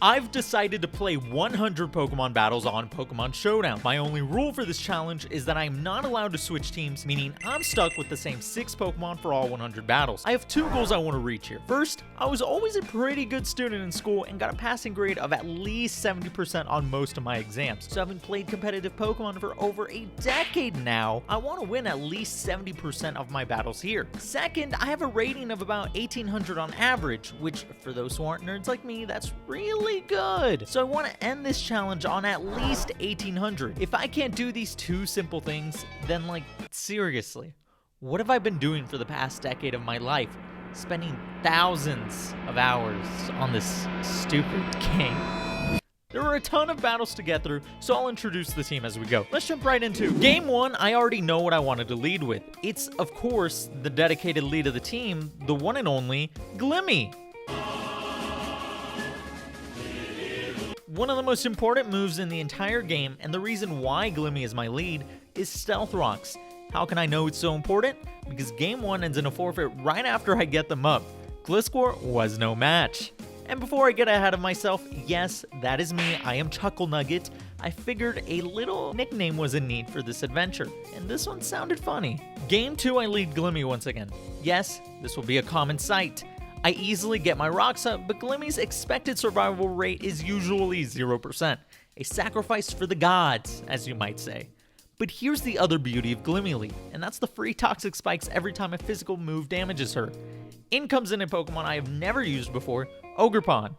I've decided to play 100 Pokemon battles on Pokemon Showdown. My only rule for this challenge is that I'm not allowed to switch teams, meaning I'm stuck with the same 6 Pokemon for all 100 battles. I have 2 goals I want to reach here. First, I was always a pretty good student in school and got a passing grade of at least 70% on most of my exams. So having played competitive Pokemon for over a decade now, I want to win at least 70% of my battles here. Second, I have a rating of about 1800 on average, which for those who aren't nerds like me, that's really good. So I want to end this challenge on at least 1800. If I can't do these 2 simple things, then like seriously, what have I been doing for the past decade of my life? Spending thousands of hours on this stupid game. There were a ton of battles to get through, so I'll introduce the team as we go. Let's jump right into Game 1. I already know what I wanted to lead with. It's, of course, the dedicated lead of the team, the one and only Glimmy. One of the most important moves in the entire game, and the reason why Glimmy is my lead, is Stealth Rocks. How can I know it's so important? Because Game 1 ends in a forfeit right after I get them up. Gliscor was no match. And before I get ahead of myself, yes, that is me, I am Chuckle Nugget. I figured a little nickname was in need for this adventure, and this one sounded funny. Game 2, I lead Glimmy once again. Yes, this will be a common sight. I easily get my rocks up, but Glimmy's expected survival rate is usually 0%. A sacrifice for the gods, as you might say. But here's the other beauty of Glimmy Lead, and that's the free toxic spikes every time a physical move damages her. In comes in a Pokemon I have never used before, Ogerpon.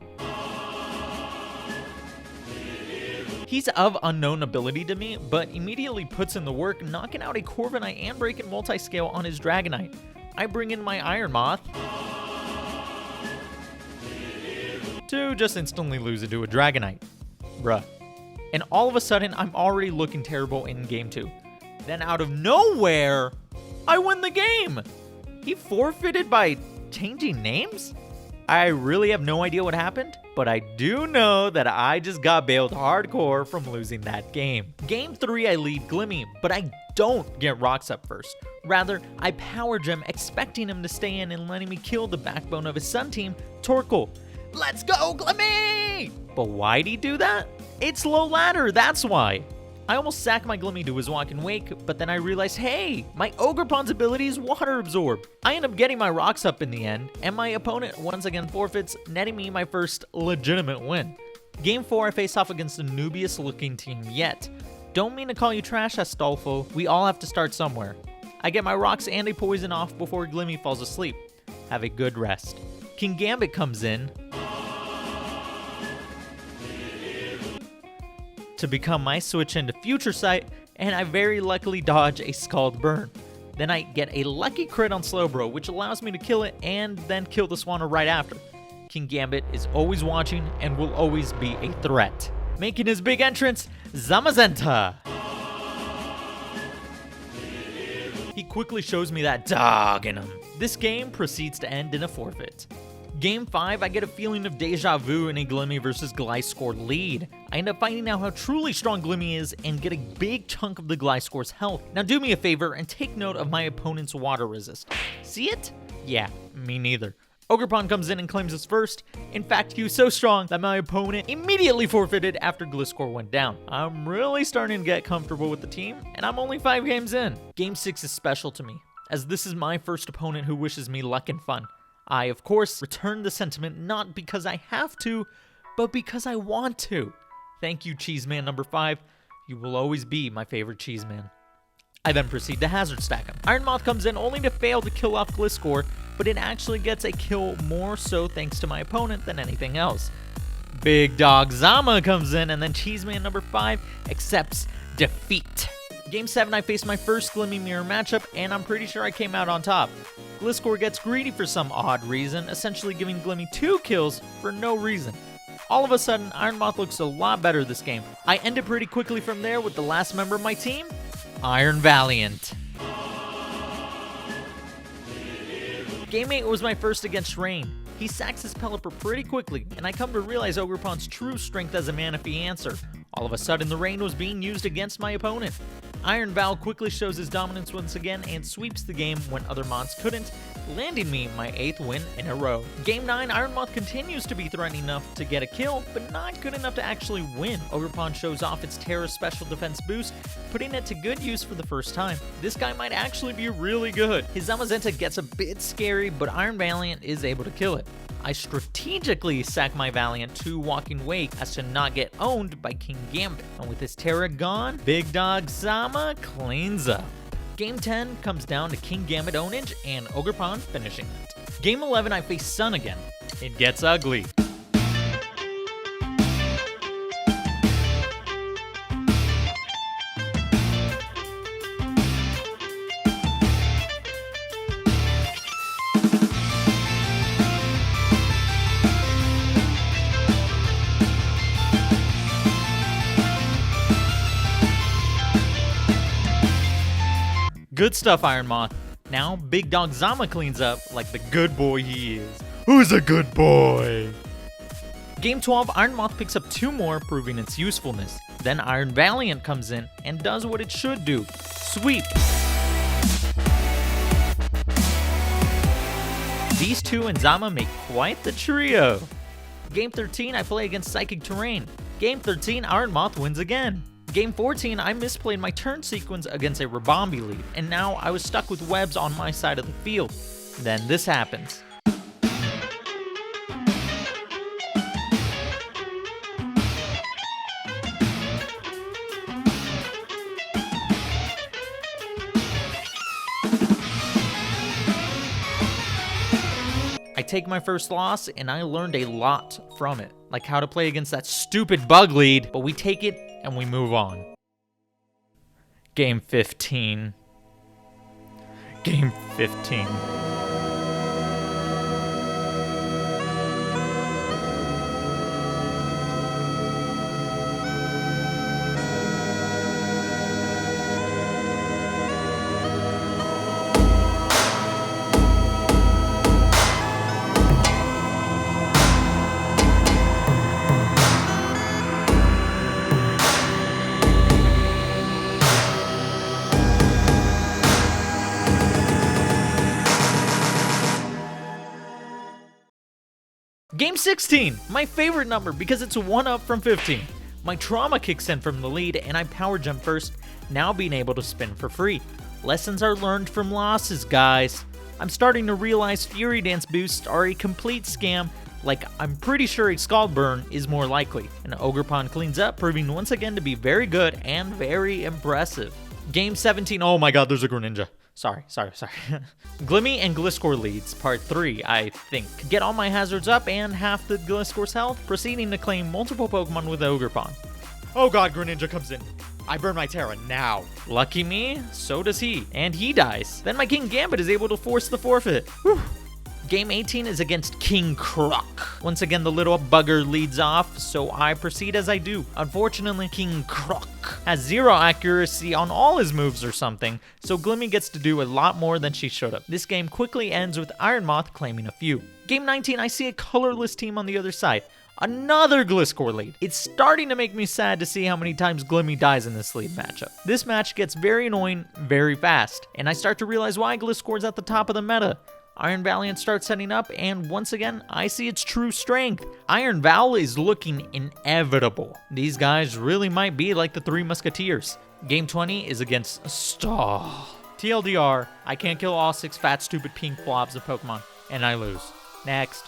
He's of unknown ability to me, but immediately puts in the work, knocking out a Corviknight and breaking multi-scale on his Dragonite. I bring in my Iron Moth to just instantly lose it to a Dragonite. Bruh. And all of a sudden, I'm already looking terrible in Game 2. Then out of nowhere, I win the game! He forfeited by changing names? I really have no idea what happened, but I do know that I just got bailed hardcore from losing that game. Game 3, I lead Glimmy, but I don't get rocks up first. Rather, I power gem, expecting him to stay in and letting me kill the backbone of his Sun team, Torkoal. Let's go, Glimmy! But why'd he do that? It's low ladder, that's why. I almost sack my Glimmy to his Walk and Wake, but then I realized, hey, my Ogerpon's ability is Water Absorb. I end up getting my rocks up in the end, and my opponent once again forfeits, netting me my first legitimate win. Game 4, I face off against the noobiest looking team yet. Don't mean to call you trash, Astolfo, we all have to start somewhere. I get my rocks and a poison off before Glimmy falls asleep. Have a good rest. King Gambit comes in to become my switch into Future Sight, and I very luckily dodge a Scald Burn. Then I get a lucky crit on Slowbro, which allows me to kill it and then kill the Swanna right after. King Gambit is always watching and will always be a threat. Making his big entrance, Zamazenta. He quickly shows me that dog in him. This game proceeds to end in a forfeit. Game 5, I get a feeling of deja vu in a Glimmy versus Gliscor lead. I end up finding out how truly strong Glimmy is and get a big chunk of the Gliscor's health. Now do me a favor and take note of my opponent's water resist. See it? Yeah, me neither. Ogerpon comes in and claims his first. In fact, he was so strong that my opponent immediately forfeited after Gliscor went down. I'm really starting to get comfortable with the team, and I'm only 5 games in. Game 6 is special to me, as this is my first opponent who wishes me luck and fun. I, of course, return the sentiment not because I have to, but because I want to. Thank you, Cheeseman number 5. You will always be my favorite Cheeseman. I then proceed to Hazard Stack him. Iron Moth comes in only to fail to kill off Gliscor, but it actually gets a kill more so thanks to my opponent than anything else. Big Dog Zama comes in, and then Cheeseman number 5 accepts defeat. Game 7, I faced my first Glimmy Mirror matchup, and I'm pretty sure I came out on top. Gliscor gets greedy for some odd reason, essentially giving Glimmy 2 kills for no reason. All of a sudden, Iron Moth looks a lot better this game. I end it pretty quickly from there with the last member of my team, Iron Valiant. Game 8 was my first against Rain. He sacks his Pelipper pretty quickly, and I come to realize Ogerpon's true strength as a Manaphy answer. All of a sudden, the Rain was being used against my opponent. Iron Val quickly shows his dominance once again and sweeps the game when other mons couldn't, landing me my 8th win in a row. Game 9, Ironmoth continues to be threatening enough to get a kill, but not good enough to actually win. Ogerpon shows off its Terra special defense boost, putting it to good use for the first time. This guy might actually be really good. His Zamazenta gets a bit scary, but Iron Valiant is able to kill it. I strategically sack my Valiant to Walking Wake as to not get owned by King Gambit. And with his Terra gone, Big Dog Zama cleans up. Game 10 comes down to King Gambit ownage and Ogerpon finishing it. Game 11, I face Sun again. It gets ugly. Good stuff, Ironmoth. Now, Big Dog Zama cleans up like the good boy he is. Who's a good boy? Game 12, Ironmoth picks up 2 more, proving its usefulness. Then Iron Valiant comes in and does what it should do. Sweep. These 2 and Zama make quite the trio. Game 13, I play against Psychic Terrain. Game 13, Ironmoth wins again. Game 14, I misplayed my turn sequence against a Rabombi lead, and now I was stuck with webs on my side of the field. Then this happens. I take my first loss, and I learned a lot from it, like how to play against that stupid bug lead, but we take it and we move on. Game 15. Game 15. Game 16, my favorite number because it's 1 up from 15. My trauma kicks in from the lead and I power jump first, now being able to spin for free. Lessons are learned from losses, guys. I'm starting to realize Fury Dance boosts are a complete scam, like I'm pretty sure a Scald Burn is more likely. And Ogerpon cleans up, proving once again to be very good and very impressive. Game 17, oh my god, there's a Greninja. Sorry. Glimmy and Gliscor leads, part 3, I think. Get all my hazards up and half the Gliscor's health, proceeding to claim multiple Pokemon with Ogerpon. Oh god, Greninja comes in. I burn my Terra now. Lucky me, so does he. And he dies. Then my King Gambit is able to force the forfeit. Whew. Game 18 is against King Croc. Once again, the little bugger leads off, so I proceed as I do. Unfortunately, King Croc has 0 accuracy on all his moves or something, so Glimmy gets to do a lot more than she should have. This game quickly ends with Ironmoth claiming a few. Game 19, I see a colorless team on the other side. Another Gliscor lead. It's starting to make me sad to see how many times Glimmy dies in this lead matchup. This match gets very annoying very fast, and I start to realize why Gliscor's at the top of the meta. Iron Valiant starts setting up, and once again, I see its true strength. Iron Val is looking inevitable. These guys really might be like the 3 Musketeers. Game 20 is against Stall. TLDR, I can't kill all 6 fat, stupid pink blobs of Pokemon, and I lose. Next.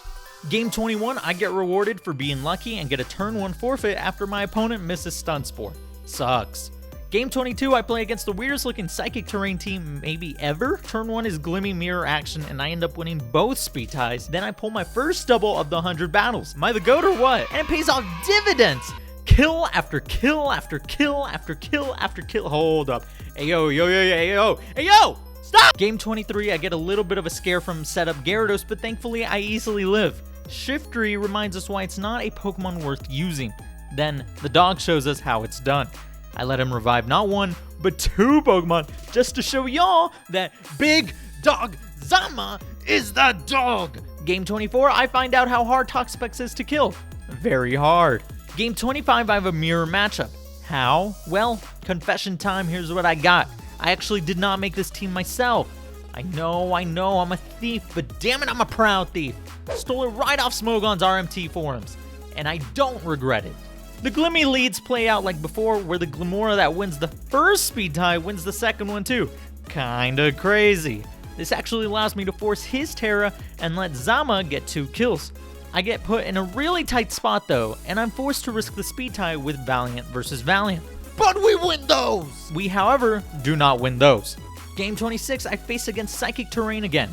Game 21, I get rewarded for being lucky and get a turn 1 forfeit after my opponent misses Stun Spore. Sucks. Game 22, I play against the weirdest looking Psychic Terrain team maybe ever. Turn 1 is Glimmy Mirror action and I end up winning both speed ties. Then I pull my first double of the 100 battles. Am I the GOAT or what? And it pays off dividends. Kill after kill after kill after kill after kill. Hold up. Ayo! Stop! Game 23, I get a little bit of a scare from setup Gyarados, but thankfully I easily live. Shiftry reminds us why it's not a Pokemon worth using. Then the dog shows us how it's done. I let him revive not 1, but 2 Pokemon just to show y'all that Big Dog Zama is the dog. Game 24, I find out how hard Toxapex is to kill. Very hard. Game 25, I have a mirror matchup. How? Well, confession time, here's what I got. I actually did not make this team myself. I know, I'm a thief, but damn it, I'm a proud thief. Stole it right off Smogon's RMT forums, and I don't regret it. The Glimmy leads play out like before, where the Glimmora that wins the first speed tie wins the second one too. Kinda crazy. This actually allows me to force his Terra and let Zama get 2 kills. I get put in a really tight spot though, and I'm forced to risk the speed tie with Valiant versus Valiant. But we win those! We, however, do not win those. Game 26, I face against Psychic Terrain again.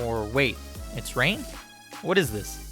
Or wait, it's Rain? What is this?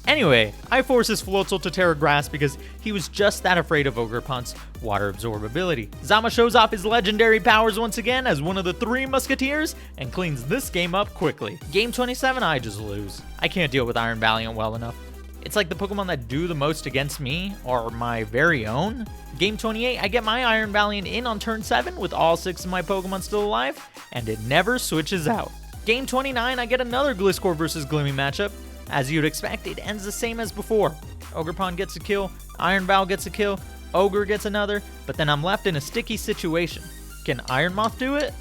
Anyway, I force his Floatzel to Terra Grass because he was just that afraid of Ogerpon's water absorb ability. Zama shows off his legendary powers once again as one of the 3 Musketeers and cleans this game up quickly. Game 27, I just lose. I can't deal with Iron Valiant well enough. It's like the Pokemon that do the most against me are my very own. Game 28, I get my Iron Valiant in on turn 7 with all 6 of my Pokemon still alive, and it never switches out. Game 29, I get another Gliscor versus Glimmy matchup. As you'd expect, it ends the same as before. Ogerpon gets a kill, Iron Val gets a kill, Ogre gets another, but then I'm left in a sticky situation. Can Iron Moth do it?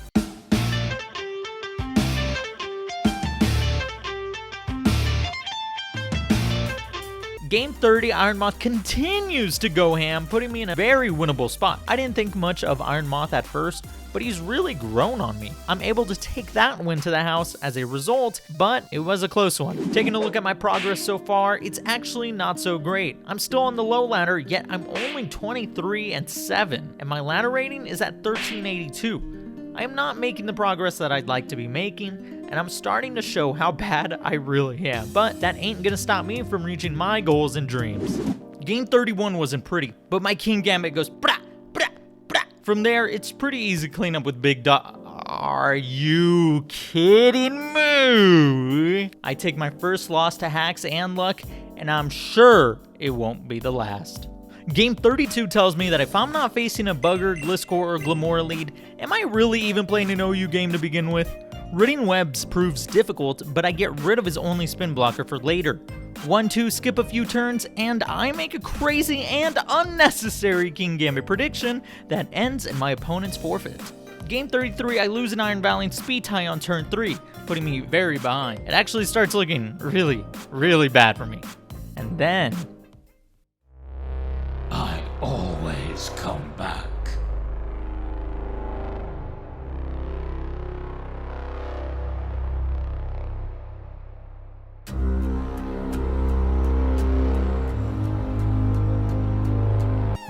Game 30, Iron Moth continues to go ham, putting me in a very winnable spot. I didn't think much of Iron Moth at first, but he's really grown on me. I'm able to take that win to the house as a result, but it was a close one. Taking a look at my progress so far, it's actually not so great. I'm still on the low ladder, yet I'm only 23-7, and my ladder rating is at 1382. I am not making the progress that I'd like to be making, and I'm starting to show how bad I really am. But that ain't gonna stop me from reaching my goals and dreams. Game 31 wasn't pretty, but my King Gambit goes brah, brah, brah. From there, it's pretty easy to clean up with Big Dog. Are you kidding me? I take my first loss to Hacks and Luck, and I'm sure it won't be the last. Game 32 tells me that if I'm not facing a Bugger, Gliscor, or Glimmora lead, am I really even playing an OU game to begin with? Ridding Webs proves difficult, but I get rid of his only spin blocker for later. 1-2, skip a few turns, and I make a crazy and unnecessary King Gambit prediction that ends in my opponent's forfeit. Game 33, I lose an Iron Valiant speed tie on turn 3, putting me very behind. It actually starts looking really bad for me. And then I always come back.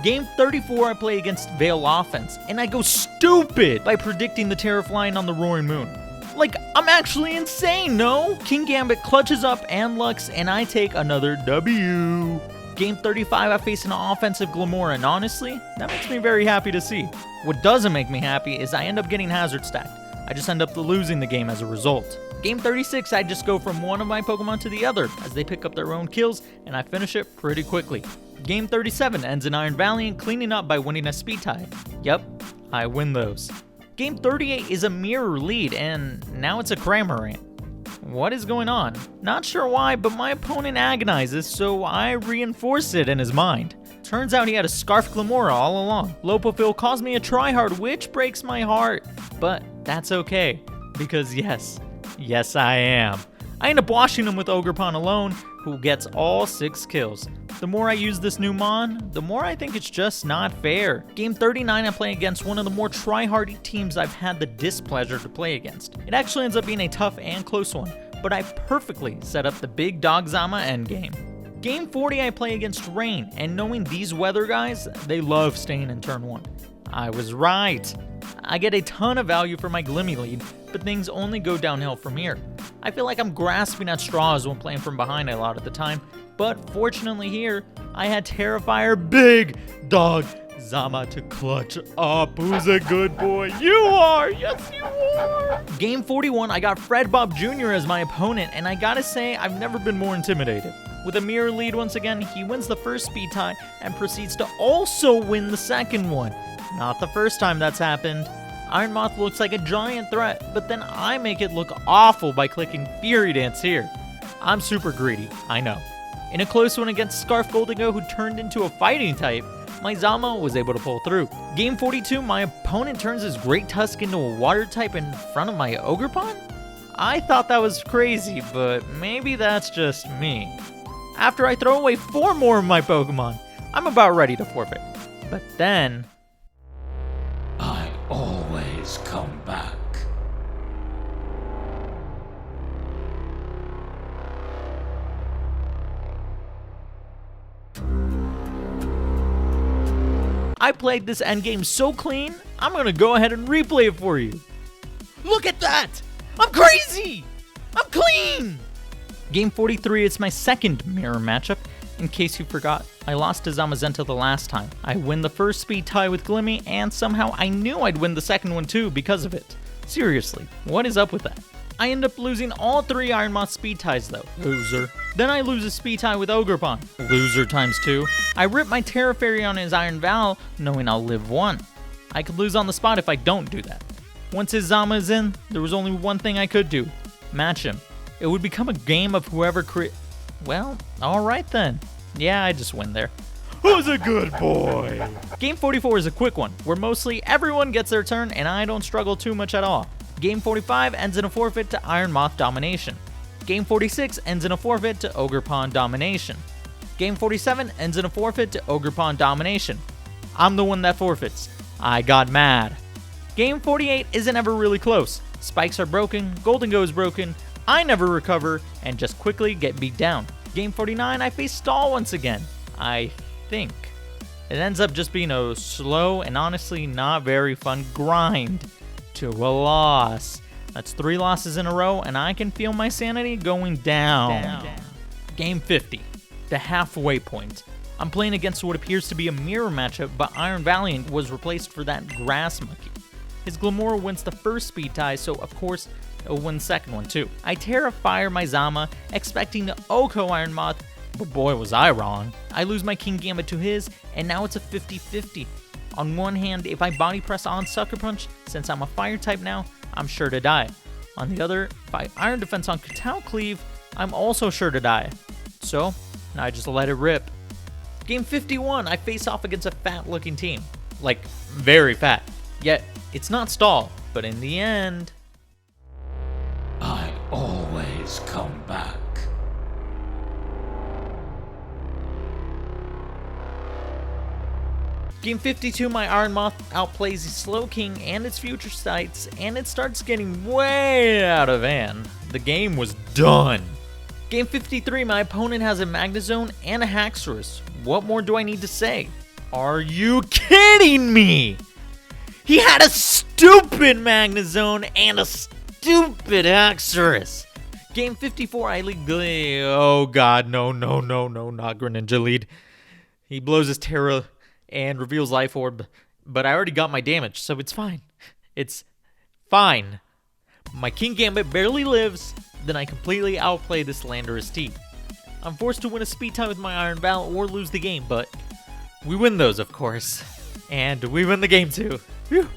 Game 34, I play against Veil Offense, and I go stupid by predicting the Terraflying on the Roaring Moon. Like, I'm actually insane, no? King Gambit clutches up and Lux, and I take another W. Game 35, I face an offensive Glimmora, and honestly, that makes me very happy to see. What doesn't make me happy is I end up getting Hazard stacked. I just end up losing the game as a result. Game 36, I just go from one of my Pokemon to the other as they pick up their own kills, and I finish it pretty quickly. Game 37 ends in Iron Valiant cleaning up by winning a speed tie. Yep, I win those. Game 38 is a mirror lead, and now it's a Cramorant. What is going on? Not sure why, but my opponent agonizes, so I reinforce it in his mind. Turns out he had a Scarf Glimmora all along. Lopofil calls me a tryhard, which breaks my heart. But that's okay, because yes, I am. I end up washing him with Ogerpon alone, who gets all 6 kills. The more I use this new Mon, the more I think it's just not fair. Game 39, I play against one of the more try-hardy teams I've had the displeasure to play against. It actually ends up being a tough and close one, but I perfectly set up the Big Dog Zama endgame. Game 40, I play against Rain, and knowing these weather guys, they love staying in turn 1. I was right. I get a ton of value for my Glimmy lead, but things only go downhill from here. I feel like I'm grasping at straws when playing from behind a lot of the time, but fortunately here, I had Terrifier Big Dog Zama to clutch up. Who's a good boy? You are! Yes, you are! Game 41, I got Fred Bob Jr. as my opponent, and I gotta say, I've never been more intimidated. With a mirror lead once again, he wins the first speed tie and proceeds to also win the second one. Not the first time that's happened. Iron Moth looks like a giant threat, but then I make it look awful by clicking Fury Dance here. I'm super greedy, I know. In a close one against Scarf Goldigo, who turned into a fighting type, my Zama was able to pull through. Game 42, my opponent turns his Great Tusk into a water type in front of my Ogerpon? I thought that was crazy, but maybe that's just me. After I throw away 4 more of my Pokemon, I'm about ready to forfeit. But then... I always come back. I played this endgame so clean, I'm gonna go ahead and replay it for you. Look at that! I'm crazy! I'm clean! Game 43, it's my second mirror matchup. In case you forgot, I lost to Zamazenta the last time. I win the first speed tie with Glimmy, and somehow I knew I'd win the second one too because of it. Seriously, what is up with that? I end up losing all 3 Iron Moth speed ties though. Loser. Then I lose a speed tie with Ogerpon. Loser times 2. I rip my Terra Fairy on his Iron Val, knowing I'll live 1. I could lose on the spot if I don't do that. Once his Zama is in, there was only one thing I could do. Match him. It would become a game of whoever Well, alright then. Yeah, I just win there. Who's a good boy? Game 44 is a quick one, where mostly everyone gets their turn and I don't struggle too much at all. Game 45 ends in a forfeit to Iron Moth domination. Game 46 ends in a forfeit to Ogerpon domination. Game 47 ends in a forfeit to Ogerpon domination. I'm the one that forfeits. I got mad. Game 48 isn't ever really close. Spikes are broken, Goldengo is broken, I never recover, and just quickly get beat down. Game 49, I face Stall once again. I think. It ends up just being a slow and honestly not very fun grind to a loss. That's 3 losses in a row, and I can feel my sanity going down. Game 50, the halfway point. I'm playing against what appears to be a mirror matchup, but Iron Valiant was replaced for that Grass Monkey. His Glimmora wins the first speed tie, so of course it'll win the second one too. I Terra Fire my Zama, expecting to Oko Iron Moth, but boy was I wrong. I lose my King Gambit to his, and now it's a 50-50. On one hand, if I body press on Sucker Punch, since I'm a fire type now, I'm sure to die. On the other, if I Iron Defense on Katal Cleave, I'm also sure to die. So, I just let it rip. Game 51, I face off against a fat looking team. Like, very fat. Yet, it's not Stall, but in the end... I always come back. Game 52, my Iron Moth outplays the Slow King and its future sights, and it starts getting way out of hand. The game was done. Game 53, my opponent has a Magnezone and a Haxorus. What more do I need to say? Are you kidding me? He had a stupid Magnezone and a stupid Haxorus. Game 54, I lead oh god, no, not Greninja lead. He blows his Terra and reveals Life Orb, but I already got my damage, so it's fine. It's fine. My King Gambit barely lives, then I completely outplay this Landorus team. I'm forced to win a speed tie with my Iron Val or lose the game, but we win those, of course. And we win the game too. Whew.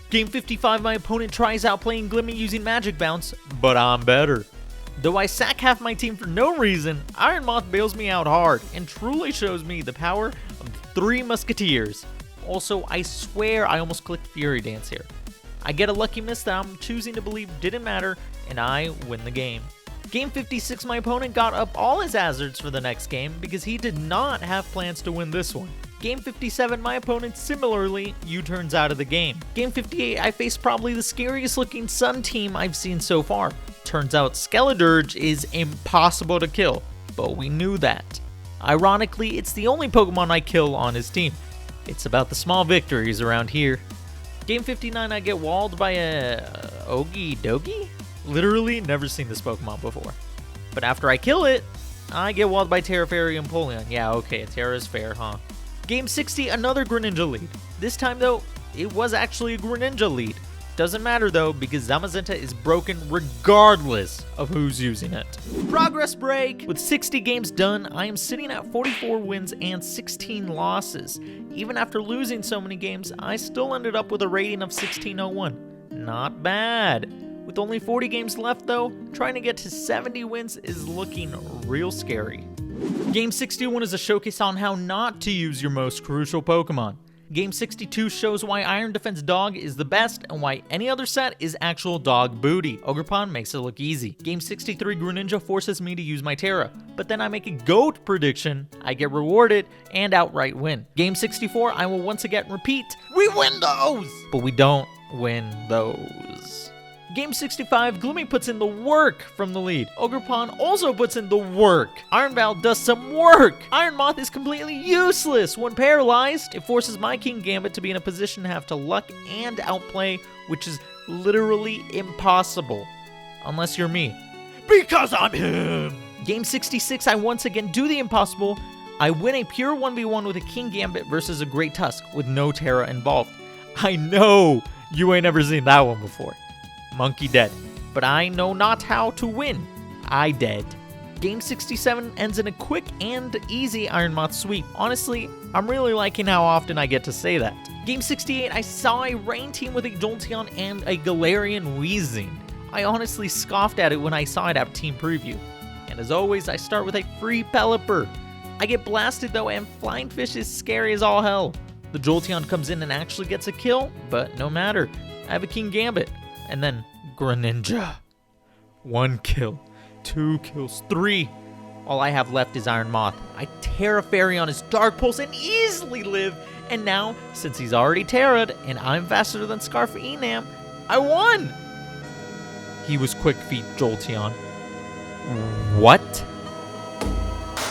Game 55, my opponent tries outplaying Glimmy using Magic Bounce, but I'm better. Though I sack half my team for no reason, Iron Moth bails me out hard and truly shows me the power of the 3 Musketeers. Also, I swear I almost clicked Fury Dance here. I get a lucky miss that I'm choosing to believe didn't matter, and I win the game. Game 56, my opponent got up all his hazards for the next game because he did not have plans to win this one. Game 57, my opponent similarly U-turns out of the game. Game 58, I faced probably the scariest looking Sun team I've seen so far. Turns out Skeledirge is impossible to kill, but we knew that. Ironically, it's the only Pokemon I kill on his team. It's about the small victories around here. Game 59, I get walled by a Ogie Dogie? Literally never seen this Pokemon before. But after I kill it, I get walled by Terra Fairy and Polion. Yeah, okay, Terra is fair, huh? Game 60, another Greninja lead. This time though, it was actually a Greninja lead. Doesn't matter though, because Zamazenta is broken regardless of who's using it. Progress break! With 60 games done, I am sitting at 44 wins and 16 losses. Even after losing so many games, I still ended up with a rating of 1601. Not bad. With only 40 games left though, trying to get to 70 wins is looking real scary. Game 61 is a showcase on how not to use your most crucial Pokemon. Game 62 shows why Iron Defense Dog is the best and why any other set is actual dog booty. Ogerpon makes it look easy. Game 63 Greninja forces me to use my Terra, but then I make a GOAT prediction, I get rewarded, and outright win. Game 64 I will once again repeat, we win those! But we don't win those. Game 65, Gloomy puts in the work from the lead. Ogerpon also puts in the work. Iron Val does some work. Iron Moth is completely useless. When paralyzed, it forces my King Gambit to be in a position to have to luck and outplay, which is literally impossible. Unless you're me. Because I'm him! Game 66, I once again do the impossible. I win a pure 1v1 with a King Gambit versus a Great Tusk with no Terra involved. I know you ain't ever seen that one before. Monkey dead. But I know not how to win. I dead. Game 67 ends in a quick and easy Iron Moth sweep. Honestly, I'm really liking how often I get to say that. Game 68, I saw a Rain team with a Jolteon and a Galarian Weezing. I honestly scoffed at it when I saw it at Team Preview. And as always, I start with a free Pelipper. I get blasted though, and Flying Fish is scary as all hell. The Jolteon comes in and actually gets a kill, but no matter. I have a King Gambit. And then Greninja. 1 kill, 2 kills, 3. All I have left is Iron Moth. I Terra Fairy on his Dark Pulse and easily live. And now, since he's already Terra'd and I'm faster than Scarf Enam, I won! He was Quick Feet Jolteon. What?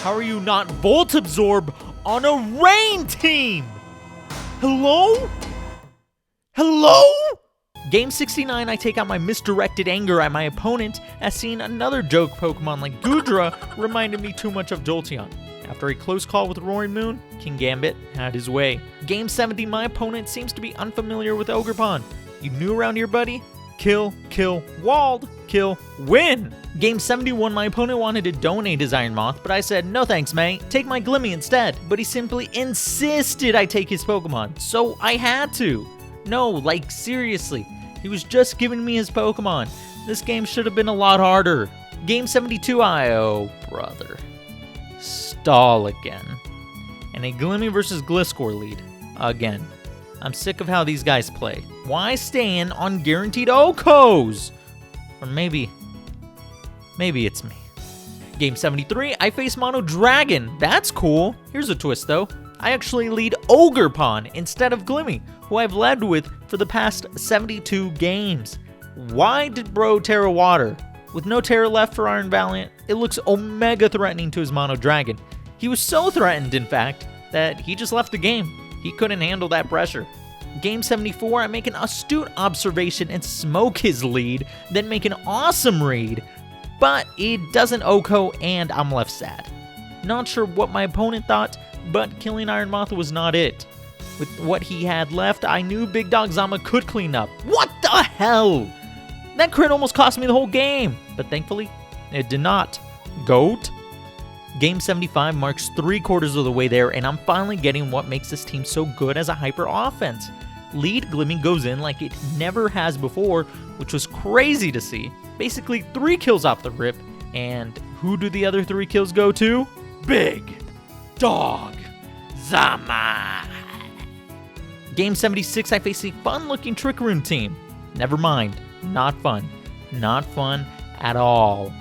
How are you not Volt Absorb on a Rain team? Hello? Hello? Game 69, I take out my misdirected anger at my opponent as seeing another joke Pokemon like Goodra reminded me too much of Jolteon. After a close call with Roaring Moon, King Gambit had his way. Game 70, my opponent seems to be unfamiliar with Ogerpon. You new around here, buddy? Kill, kill, walled, kill, win! Game 71, my opponent wanted to donate his Iron Moth, but I said, no thanks, mate. Take my Glimmy instead. But he simply insisted I take his Pokemon, so I had to. No, like seriously. He was just giving me his Pokemon. This game should have been a lot harder. Game 72, oh brother. Stall again. And a Glimmy versus Gliscor lead. Again. I'm sick of how these guys play. Why stand on guaranteed OHKOs? Or maybe it's me. Game 73, I face Mono Dragon. That's cool. Here's a twist though. I actually lead Ogerpon instead of Glimmy, who I've led with for the past 72 games. Why did bro Terra Water? With no Terra left for Iron Valiant, it looks omega threatening to his Mono Dragon. He was so threatened, in fact, that he just left the game. He couldn't handle that pressure. Game 74, I make an astute observation and smoke his lead, then make an awesome read, but it doesn't OHKO and I'm left sad. Not sure what my opponent thought, but killing Iron Moth was not it. With what he had left, I knew Big Dog Zama could clean up. What the hell? That crit almost cost me the whole game, but thankfully, it did not. GOAT? Game 75 marks 3/4 of the way there, and I'm finally getting what makes this team so good as a hyper offense. Lead Glimmy goes in like it never has before, which was crazy to see. Basically 3 kills off the rip, and who do the other 3 kills go to? Big Dog Zama. Game 76, I face a fun-looking Trick Room team. Never mind, not fun. Not fun at all.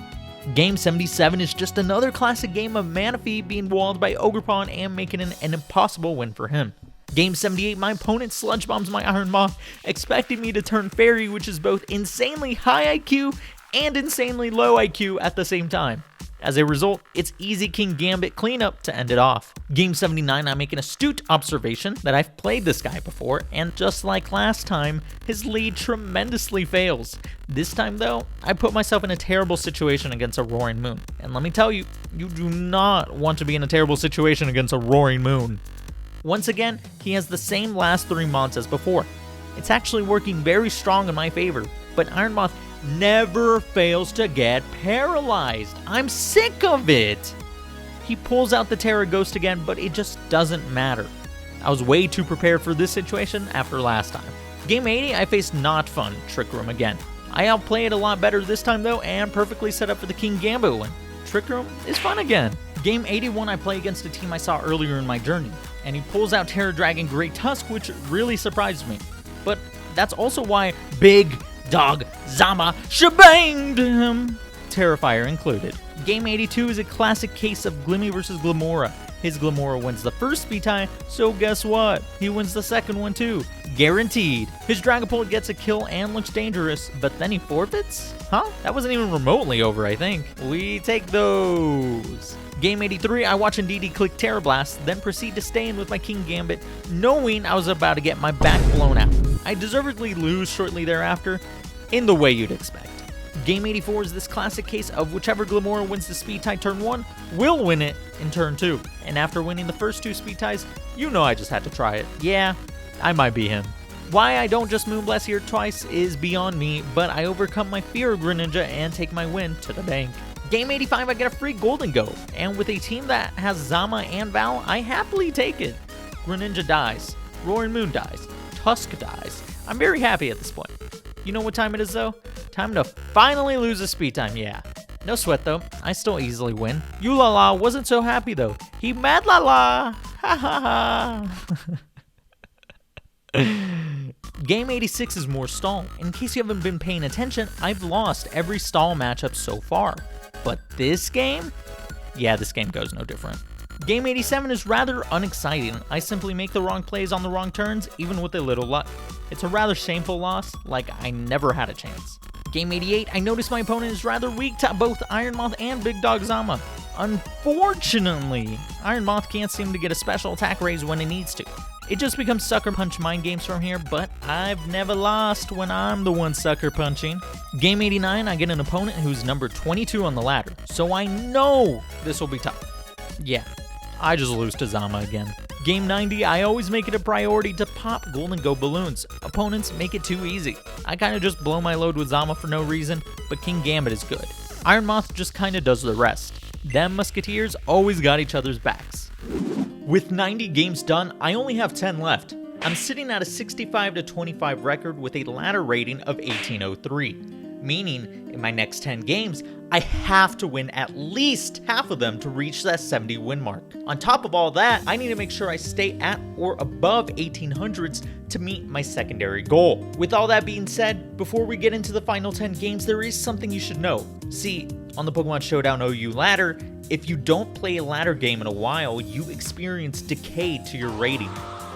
Game 77 is just another classic game of Manaphy being walled by Ogerpon and making an impossible win for him. Game 78, my opponent sludge bombs my Iron Moth, expecting me to turn Fairy, which is both insanely high IQ and insanely low IQ at the same time. As a result, it's easy King Gambit cleanup to end it off. Game 79, I make an astute observation that I've played this guy before, and just like last time, his lead tremendously fails. This time though, I put myself in a terrible situation against a Roaring Moon. And let me tell you, you do not want to be in a terrible situation against a Roaring Moon. Once again, he has the same last 3 mons as before. It's actually working very strong in my favor, but Iron Moth never fails to get paralyzed. I'm sick of it. He pulls out the Terra Ghost again, but it just doesn't matter. I was way too prepared for this situation after last time. Game 80, I faced not fun Trick Room again. I outplay it a lot better this time though, and perfectly set up for the King Gambit win. Trick Room is fun again. Game 81 I play against a team I saw earlier in my journey, and he pulls out Terra Dragon Great Tusk, which really surprised me. But that's also why Big Dog Zama shebanged him, Terrifier included. Game 82 is a classic case of Glimmy versus Glamora. His Glamora wins the first speed tie, so guess what? He wins the second one too. Guaranteed. His Dragapult gets a kill and looks dangerous, but then he forfeits? Huh? That wasn't even remotely over, I think. We take those. Game 83, I watch Indeedee click Terra Blast, then proceed to stay in with my King Gambit, knowing I was about to get my back blown out. I deservedly lose shortly thereafter, in the way you'd expect. Game 84 is this classic case of whichever Glamora wins the speed tie turn 1 will win it in turn 2. And after winning the first 2 speed ties, you know I just had to try it. Yeah, I might be him. Why I don't just Moonblast here twice is beyond me, but I overcome my fear of Greninja and take my win to the bank. Game 85, I get a free Golden Go, and with a team that has Zama and Val, I happily take it. Greninja dies, Roaring Moon dies, Tusk dies. I'm very happy at this point. You know what time it is though? Time to finally lose a speed time, yeah. No sweat though, I still easily win. Ulala wasn't so happy though. He mad la la, ha ha ha. Game 86 is more stall. In case you haven't been paying attention, I've lost every stall matchup so far. But this game? Yeah, this game goes no different. Game 87 is rather unexciting. I simply make the wrong plays on the wrong turns, even with a little luck. It's a rather shameful loss, like I never had a chance. Game 88, I notice my opponent is rather weak to both Iron Moth and Big Dog Zama. Unfortunately, Iron Moth can't seem to get a special attack raise when it needs to. It just becomes sucker punch mind games from here, but I've never lost when I'm the one sucker punching. Game 89, I get an opponent who's number 22 on the ladder, so I know this will be tough. Yeah, I just lose to Zama again. Game 90, I always make it a priority to pop Golden Go balloons. Opponents make it too easy. I kinda just blow my load with Zama for no reason, but King Gambit is good. Iron Moth just kinda does the rest. Them Musketeers always got each other's backs. With 90 games done, I only have 10 left. I'm sitting at a 65-25 record with a ladder rating of 1803, meaning in my next 10 games, I have to win at least half of them to reach that 70 win mark. On top of all that, I need to make sure I stay at or above 1800s to meet my secondary goal. With all that being said, before we get into the final 10 games, there is something you should know. See, on the Pokemon Showdown OU ladder, if you don't play a ladder game in a while, you experience decay to your rating.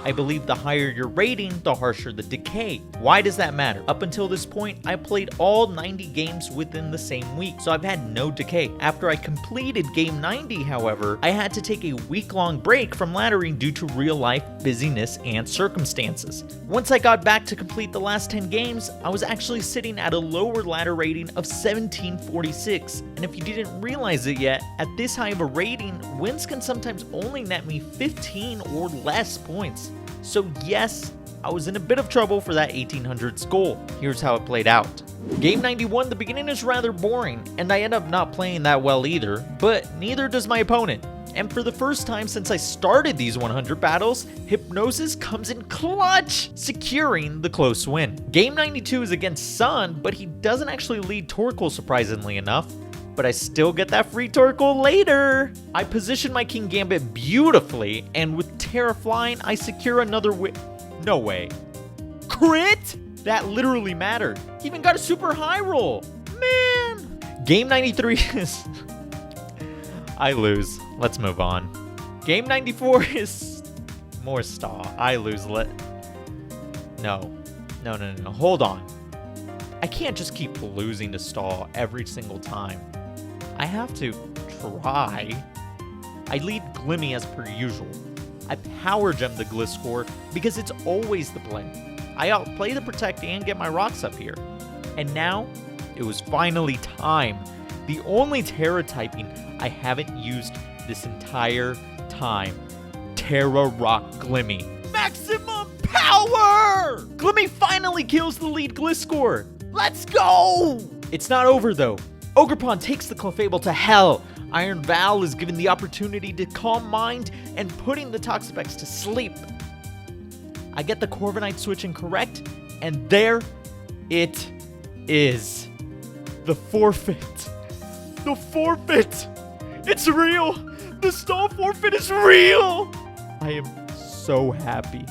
I believe the higher your rating, the harsher the decay. Why does that matter? Up until this point, I played all 90 games within the same week, so I've had no decay. After I completed game 90, however, I had to take a week-long break from laddering due to real-life busyness and circumstances. Once I got back to complete the last 10 games, I was actually sitting at a lower ladder rating of 1746, and if you didn't realize it yet, at this high of a rating, wins can sometimes only net me 15 or less points. So yes, I was in a bit of trouble for that 1800s goal. Here's how it played out. Game 91, the beginning is rather boring, and I end up not playing that well either, but neither does my opponent. And for the first time since I started these 100 battles, Hypnosis comes in clutch, securing the close win. Game 92 is against Sun, but he doesn't actually lead Torkoal surprisingly enough. But I still get that free Torkoal later. I position my King Gambit beautifully, and with Terra Flying, I secure another win. No way. Crit? That literally mattered. He even got a super high roll. Man. Game 93 is... I lose. Let's move on. Game 94 is more stall. I lose. No. Hold on. I can't just keep losing to stall every single time. I have to try. I lead Glimmy as per usual. I power gem the Gliscor because it's always the play. I outplay the Protect and get my rocks up here. And now, it was finally time. The only Terra typing I haven't used this entire time. Terra Rock Glimmy. Maximum power! Glimmy finally kills the lead Gliscor. Let's go! It's not over though. Ogerpon takes the Clefable to hell. Iron Val is given the opportunity to calm mind and putting the Toxapex to sleep. I get the Corviknight switch incorrect, and there it is. The forfeit. The forfeit! It's real! The stall forfeit is real! I am so happy.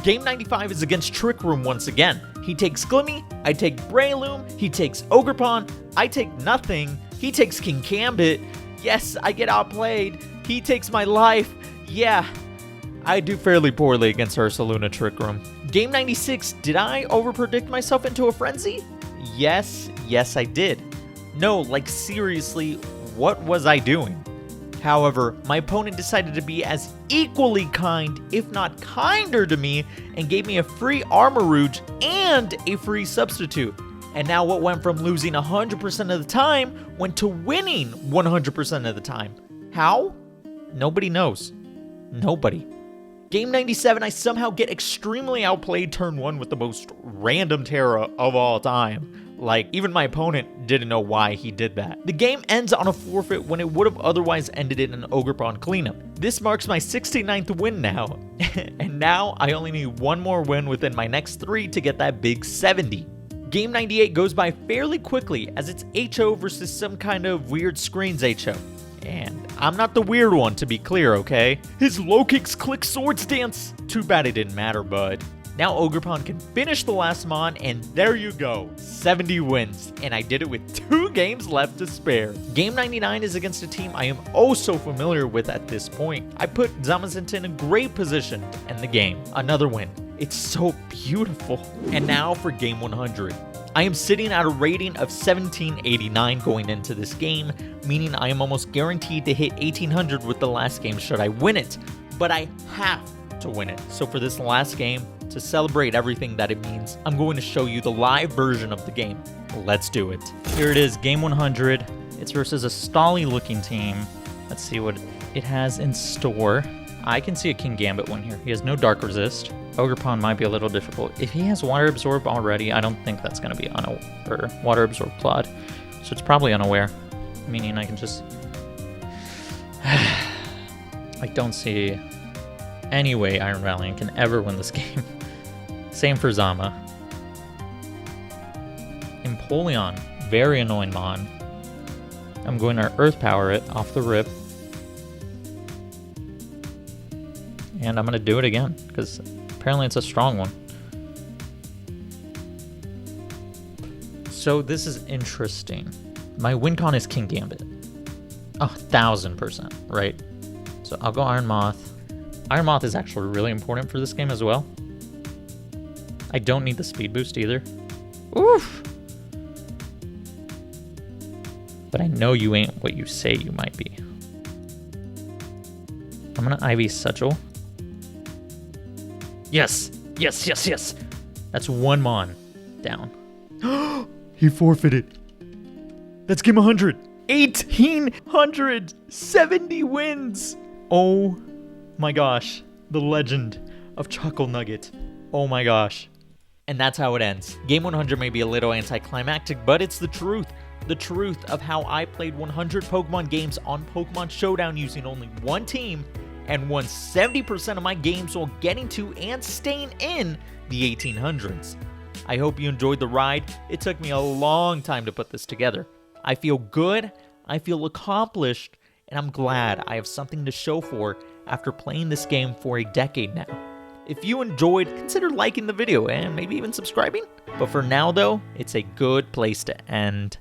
Game 95 is against Trick Room once again. He takes Glimmy, I take Breloom, he takes Ogerpon, I take nothing, he takes King Gambit. Yes, I get outplayed. He takes my life. Yeah, I do fairly poorly against Ursaluna Trick Room. Game 96, did I overpredict myself into a frenzy? Yes, I did. No, like seriously, what was I doing? However, my opponent decided to be as equally kind, if not kinder to me, and gave me a free Armarouge and a free substitute. And now what went from losing 100% of the time went to winning 100% of the time. How? Nobody knows. Nobody. Game 97, I somehow get extremely outplayed turn 1 with the most random Terra of all time. Like, even my opponent didn't know why he did that. The game ends on a forfeit when it would have otherwise ended in an Ogerpon cleanup. This marks my 69th win now, and now I only need one more win within my next 3 to get that big 70. Game 98 goes by fairly quickly as it's HO versus some kind of weird screens HO. And I'm not the weird one, to be clear, okay? His low kicks click swords dance. Too bad it didn't matter, bud. Now Ogerpon can finish the last mon, and there you go, 70 wins, and I did it with 2 games left to spare. Game 99 is against a team I am oh so familiar with at this point. I put Zamazenta in a great position to end the game. Another win. It's so beautiful. And now for game 100. I am sitting at a rating of 1789 going into this game, meaning I am almost guaranteed to hit 1800 with the last game should I win it. But I have to win it. So for this last game, to celebrate everything that it means, I'm going to show you the live version of the game. Let's do it. Here it is, game 100. It's versus a stally looking team. Let's see what it has in store. I can see a King Gambit one here. He has no Dark Resist. Ogerpon might be a little difficult. If he has Water Absorb already, I don't think that's going to be Water Absorb Plod. So it's probably unaware, meaning I can just... I don't see any way Iron Valiant can ever win this game. Same for Zama. Empoleon, very annoying mon. I'm going to Earth Power it off the rip. And I'm going to do it again, because apparently it's a strong one. So this is interesting. My win con is King Gambit. 1000%, right? So I'll go Iron Moth. Iron Moth is actually really important for this game as well. I don't need the speed boost either. Oof! But I know you ain't what you say you might be. I'm gonna Ivy Satchel. Yes! Yes, yes, yes! That's one mon down. He forfeited. That's game 100. 1870 wins! Oh my gosh. The legend of Chuckle Nugget. Oh my gosh. And that's how it ends. Game 100 may be a little anticlimactic, but it's the truth. The truth of how I played 100 Pokemon games on Pokemon Showdown using only one team and won 70% of my games while getting to and staying in the 1800s. I hope you enjoyed the ride. It took me a long time to put this together. I feel good, I feel accomplished, and I'm glad I have something to show for after playing this game for a decade now. If you enjoyed, consider liking the video and maybe even subscribing. But for now though, it's a good place to end.